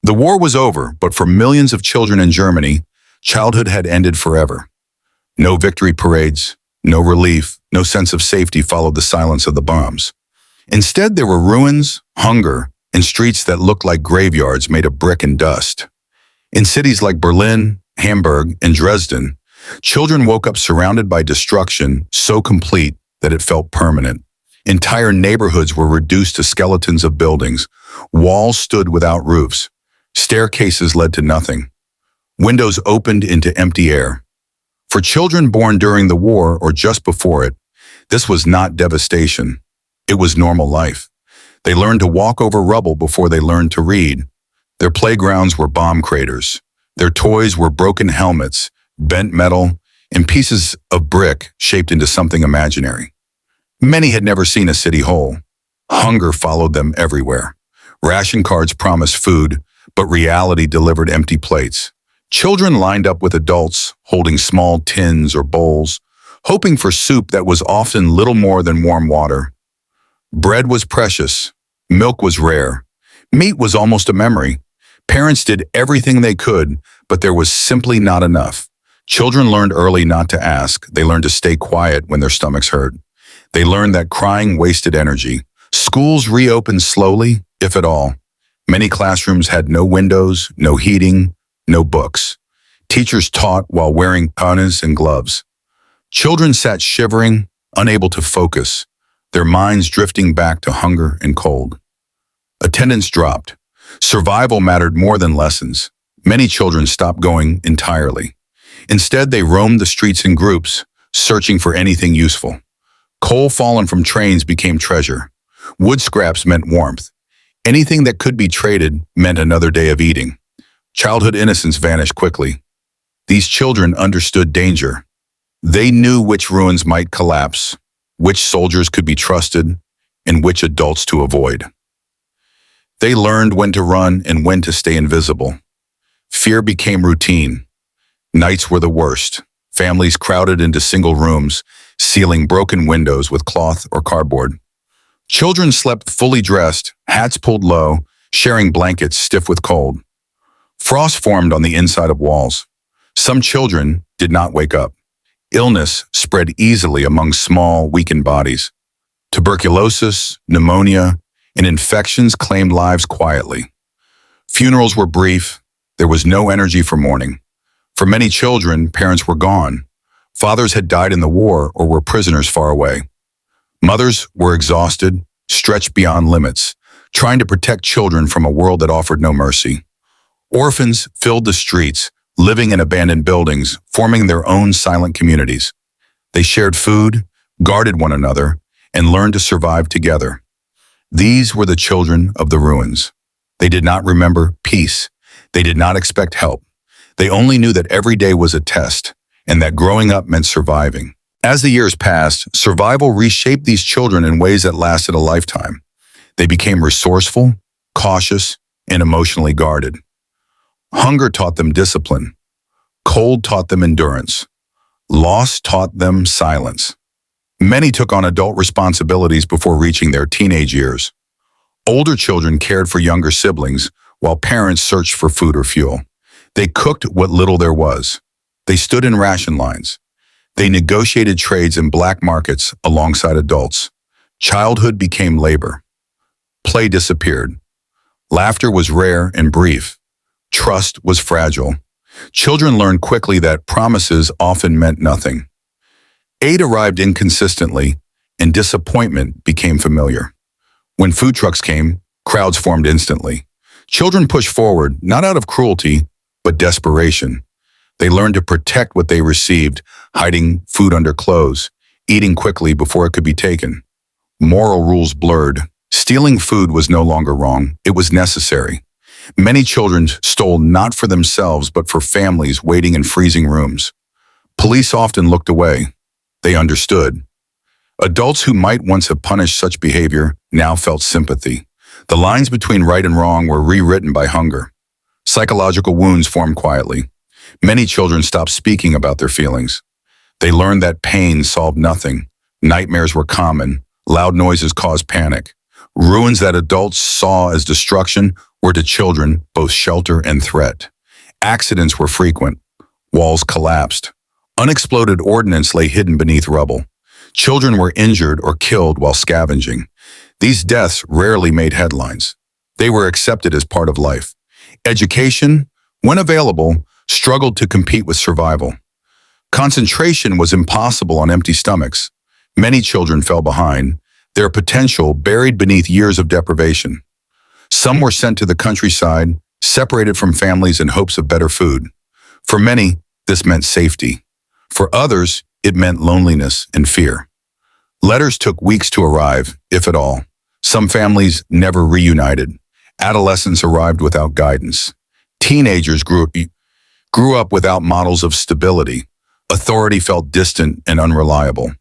The war was over, but for millions of children in Germany, childhood had ended forever. No victory parades, no relief, no sense of safety followed the silence of the bombs. Instead, there were ruins, hunger, and streets that looked like graveyards made of brick and dust. In cities like Berlin, Hamburg, and Dresden, children woke up surrounded by destruction so complete that it felt permanent. Entire neighborhoods were reduced to skeletons of buildings. Walls stood without roofs. Staircases led to nothing. Windows opened into empty air. For children born during the war or just before it, this was not devastation. It was normal life. They learned to walk over rubble before they learned to read. Their playgrounds were bomb craters. Their toys were broken helmets, bent metal, and pieces of brick shaped into something imaginary. Many had never seen a city whole. Hunger followed them everywhere. Ration cards promised food, but reality delivered empty plates. Children lined up with adults, holding small tins or bowls, hoping for soup that was often little more than warm water. Bread was precious. Milk was rare. Meat was almost a memory. Parents did everything they could, but there was simply not enough. Children learned early not to ask. They learned to stay quiet when their stomachs hurt. They learned that crying wasted energy. Schools reopened slowly, if at all. Many classrooms had no windows, no heating, no books. Teachers taught while wearing harness and gloves. Children sat shivering, unable to focus, their minds drifting back to hunger and cold. Attendance dropped. Survival mattered more than lessons. Many children stopped going entirely. Instead, they roamed the streets in groups, searching for anything useful. Coal fallen from trains became treasure. Wood scraps meant warmth. Anything that could be traded meant another day of eating. Childhood innocence vanished quickly. These children understood danger. They knew which ruins might collapse, which soldiers could be trusted, and which adults to avoid. They learned when to run and when to stay invisible. Fear became routine. Nights were the worst. Families crowded into single rooms, sealing broken windows with cloth or cardboard. Children slept fully dressed, hats pulled low, sharing blankets stiff with cold. Frost formed on the inside of walls. Some children did not wake up. Illness spread easily among small, weakened bodies. Tuberculosis, pneumonia, and infections claimed lives quietly. Funerals were brief. There was no energy for mourning. For many children, parents were gone. Fathers had died in the war or were prisoners far away. Mothers were exhausted, stretched beyond limits, trying to protect children from a world that offered no mercy. Orphans filled the streets, living in abandoned buildings, forming their own silent communities. They shared food, guarded one another, and learned to survive together. These were the children of the ruins. They did not remember peace. They did not expect help. They only knew that every day was a test, and that growing up meant surviving. As the years passed, survival reshaped these children in ways that lasted a lifetime. They became resourceful, cautious, and emotionally guarded. Hunger taught them discipline. Cold taught them endurance. Loss taught them silence. Many took on adult responsibilities before reaching their teenage years. Older children cared for younger siblings, while parents searched for food or fuel. They cooked what little there was. They stood in ration lines. They negotiated trades in black markets alongside adults. Childhood became labor. Play disappeared. Laughter was rare and brief. Trust was fragile. Children learned quickly that promises often meant nothing. Aid arrived inconsistently, and disappointment became familiar. When food trucks came, crowds formed instantly. Children pushed forward, not out of cruelty, but desperation. They learned to protect what they received, hiding food under clothes, eating quickly before it could be taken. Moral rules blurred. Stealing food was no longer wrong, it was necessary. Many children stole not for themselves, but for families waiting in freezing rooms. Police often looked away. They understood. Adults who might once have punished such behavior now felt sympathy. The lines between right and wrong were rewritten by hunger. Psychological wounds formed quietly. Many children stopped speaking about their feelings. They learned that pain solved nothing. Nightmares were common. Loud noises caused panic. Ruins that adults saw as destruction were to children both shelter and threat. Accidents were frequent. Walls collapsed. Unexploded ordnance lay hidden beneath rubble. Children were injured or killed while scavenging. These deaths rarely made headlines. They were accepted as part of life. Education, when available, struggled to compete with survival. Concentration was impossible on empty stomachs. Many children fell behind, their potential buried beneath years of deprivation. Some were sent to the countryside, separated from families in hopes of better food. For many, this meant safety. For others, it meant loneliness and fear. Letters took weeks to arrive, if at all. Some families never reunited. Adolescents arrived without guidance. Teenagers grew up without models of stability. Authority felt distant and unreliable.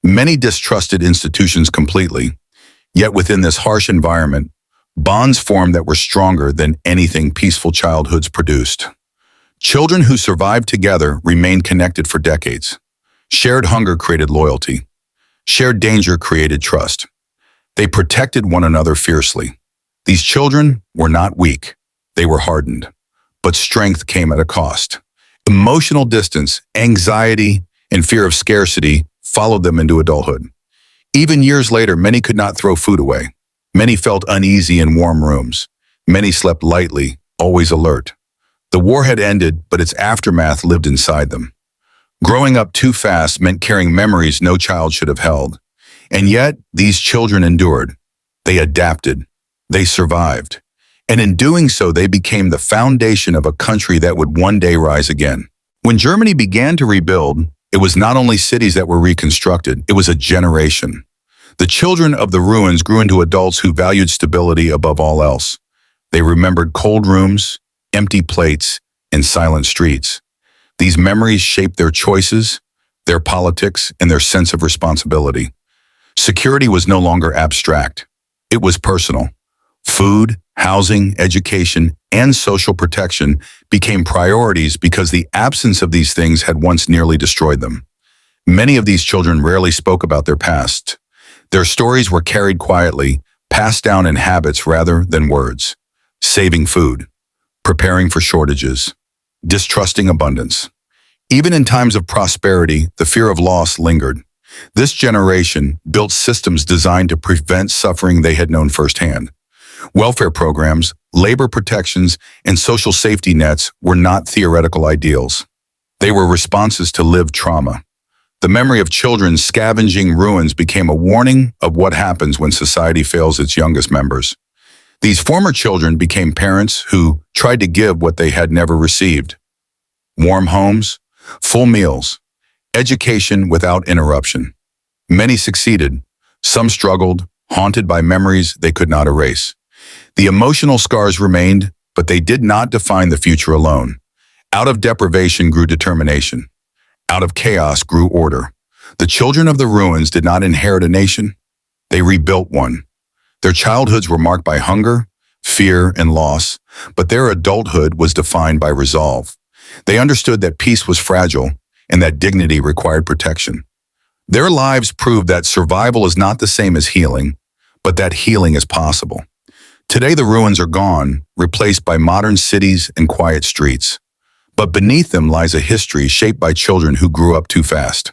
Many distrusted institutions completely. Yet within this harsh environment, bonds formed that were stronger than anything peaceful childhoods produced. Children who survived together remained connected for decades. Shared hunger created loyalty. Shared danger created trust. They protected one another fiercely. These children were not weak. They were hardened. But strength came at a cost. Emotional distance, anxiety, and fear of scarcity followed them into adulthood. Even years later, many could not throw food away. Many felt uneasy in warm rooms. Many slept lightly, always alert. The war had ended, but its aftermath lived inside them. Growing up too fast meant carrying memories no child should have held. And yet, these children endured. They adapted. They survived. And in doing so, they became the foundation of a country that would one day rise again. When Germany began to rebuild, it was not only cities that were reconstructed, it was a generation. The children of the ruins grew into adults who valued stability above all else. They remembered cold rooms, empty plates, and silent streets. These memories shaped their choices, their politics, and their sense of responsibility. Security was no longer abstract. It was personal. Food, housing, education, and social protection became priorities because the absence of these things had once nearly destroyed them. Many of these children rarely spoke about their past. Their stories were carried quietly, passed down in habits rather than words. Saving food, preparing for shortages, distrusting abundance. Even in times of prosperity, the fear of loss lingered. This generation built systems designed to prevent suffering they had known firsthand. Welfare programs, labor protections, and social safety nets were not theoretical ideals. They were responses to lived trauma. The memory of children scavenging ruins became a warning of what happens when society fails its youngest members. These former children became parents who tried to give what they had never received. Warm homes, full meals, education without interruption. Many succeeded. Some struggled, haunted by memories they could not erase. The emotional scars remained, but they did not define the future alone. Out of deprivation grew determination. Out of chaos grew order. The children of the ruins did not inherit a nation. They rebuilt one. Their childhoods were marked by hunger, fear, and loss, but their adulthood was defined by resolve. They understood that peace was fragile and that dignity required protection. Their lives proved that survival is not the same as healing, but that healing is possible. Today the ruins are gone, replaced by modern cities and quiet streets. But beneath them lies a history shaped by children who grew up too fast.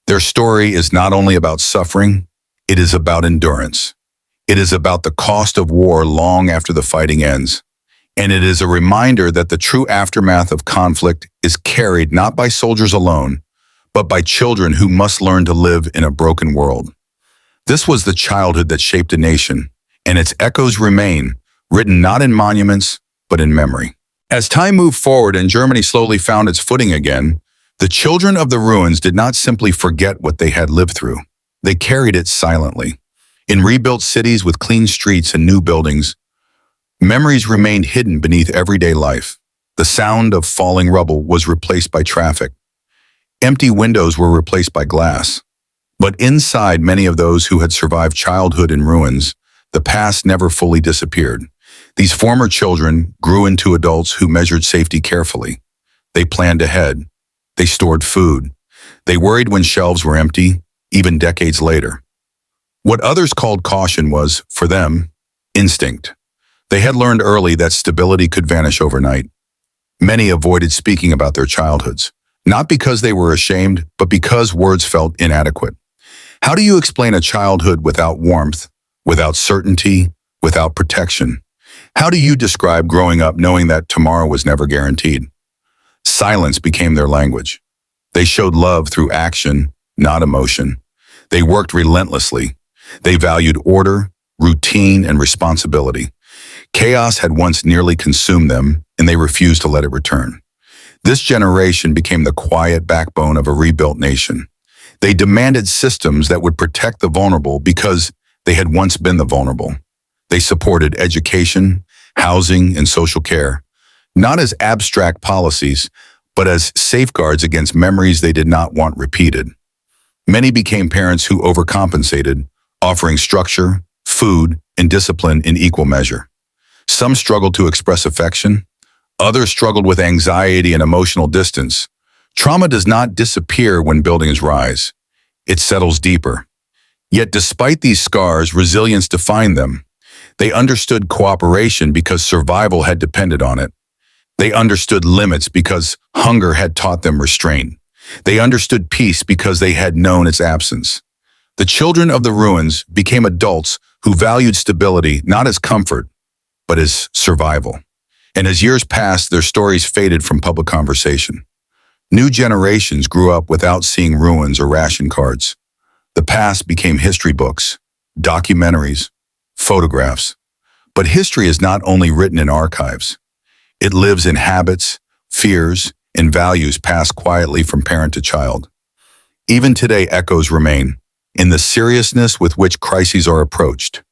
Their story is not only about suffering, it is about endurance. It is about the cost of war long after the fighting ends. And it is a reminder that the true aftermath of conflict is carried not by soldiers alone, but by children who must learn to live in a broken world. This was the childhood that shaped a nation, and its echoes remain, written not in monuments, but in memory. As time moved forward and Germany slowly found its footing again, the children of the ruins did not simply forget what they had lived through. They carried it silently. In rebuilt cities with clean streets and new buildings, memories remained hidden beneath everyday life. The sound of falling rubble was replaced by traffic. Empty windows were replaced by glass. But inside many of those who had survived childhood in ruins, the past never fully disappeared. These former children grew into adults who measured safety carefully. They planned ahead. They stored food. They worried when shelves were empty, even decades later. What others called caution was, for them, instinct. They had learned early that stability could vanish overnight. Many avoided speaking about their childhoods, not because they were ashamed, but because words felt inadequate. How do you explain a childhood without warmth, without certainty, without protection? How do you describe growing up knowing that tomorrow was never guaranteed? Silence became their language. They showed love through action, not emotion. They worked relentlessly. They valued order, routine, and responsibility. Chaos had once nearly consumed them, and they refused to let it return. This generation became the quiet backbone of a rebuilt nation. They demanded systems that would protect the vulnerable because they had once been the vulnerable. They supported education, housing, and social care, not as abstract policies, but as safeguards against memories they did not want repeated. Many became parents who overcompensated, offering structure, food, and discipline in equal measure. Some struggled to express affection. Others struggled with anxiety and emotional distance. Trauma does not disappear when buildings rise. It settles deeper. Yet despite these scars, resilience defined them. They understood cooperation because survival had depended on it. They understood limits because hunger had taught them restraint. They understood peace because they had known its absence. The children of the ruins became adults who valued stability not as comfort, but as survival. And as years passed, their stories faded from public conversation. New generations grew up without seeing ruins or ration cards. The past became history books, documentaries, photographs. But history is not only written in archives. It lives in habits, fears, and values passed quietly from parent to child. Even today, echoes remain in the seriousness with which crises are approached,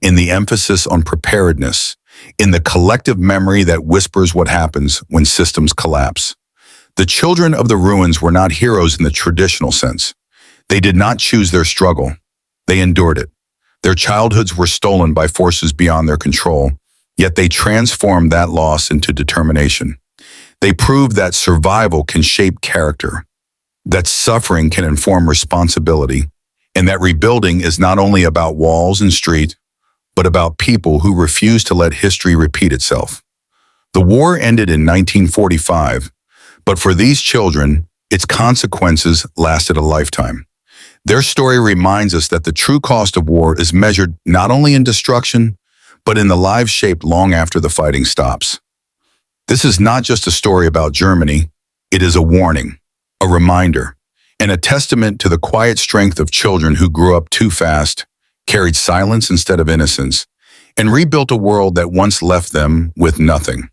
in the emphasis on preparedness, in the collective memory that whispers what happens when systems collapse. The children of the ruins were not heroes in the traditional sense. They did not choose their struggle. They endured it. Their childhoods were stolen by forces beyond their control, yet they transformed that loss into determination. They proved that survival can shape character, that suffering can inform responsibility, and that rebuilding is not only about walls and streets, but about people who refuse to let history repeat itself. The war ended in 1945, but for these children, its consequences lasted a lifetime. Their story reminds us that the true cost of war is measured not only in destruction, but in the lives shaped long after the fighting stops. This is not just a story about Germany, it is a warning, a reminder, and a testament to the quiet strength of children who grew up too fast, carried silence instead of innocence, and rebuilt a world that once left them with nothing.